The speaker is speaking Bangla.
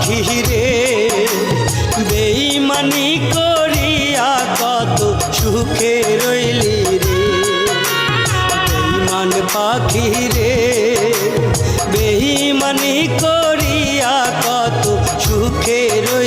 পাখি রে বেঈমানি করিয়া কত সুখে রইলি রে। বেঈমান পাখি রে বেঈমানি করিয়া কত সুখে রইলি।